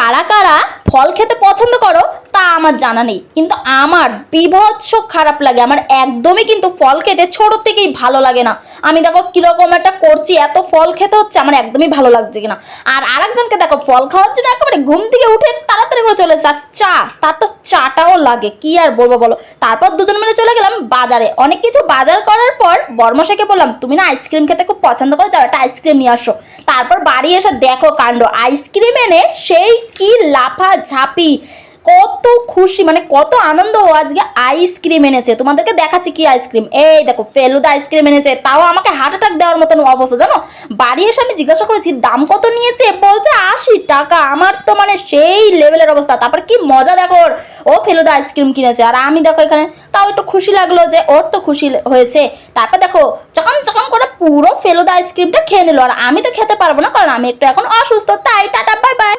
কারা কারা ফল খেতে পছন্দ করো তা আমার জানা নেই, কিন্তু আমার বিভৎস খারাপ লাগে। আমার একদমই কিন্তু ফল খেতে ছোট থেকেই ভালো লাগে না। আমি দেখো কিরকম একটা করছি, এত ফল খেতে হচ্ছে, আমার একদমই ভালো লাগছে কিনা। আর আরেকজনকে দেখো ফল খাওয়ার জন্য একেবারে ঘুম থেকে উঠে তাড়াতাড়ি করে চলে এসে, আর চা, তার তো চাটাও লাগে, কি আর বলবো বলো। তারপর দুজন মিলে চলে গেলাম বাজারে। অনেক কিছু বাজার করার পর বর্মশাইকে বললাম, তুমি না আইসক্রিম খেতে খুব পছন্দ করে, যাও একটা আইসক্রিম নিয়ে আসো। তারপর বাড়ি এসে দেখো কাণ্ড, আইসক্রিম এনে সেই কি লাফা ঝাঁপি, কত খুশি, মানে কত আনন্দ। ও আজকে আইসক্রিম এনেছে, তোমাদেরকে দেখাচ্ছি কি আইসক্রিম। এই দেখো ফেলুদা আইসক্রিম এনেছে, তাও আমাকে হার্ট অ্যাটাক দেওয়ার মতন অবস্থা জানো। বাড়ি এসে আমি জিজ্ঞাসা করেছি দাম কত নিয়েছে, বলছে 80 টাকা। আমার তো মানে সেই লেভেলের অবস্থা। তারপর কি মজা দেখো, ও ফেলুদা আইসক্রিম কিনেছে আর আমি দেখো এখানে, তাও একটু খুশি লাগলো যে ওর তো খুশি হয়েছে। তারপর দেখো চকম চকম করে পুরো ফেলুদা আইসক্রিমটা খেয়ে নিল, আর আমি তো খেতে পারবো না, কারণ আমি একটু এখন অসুস্থ। তাই টাটা বাই বাই।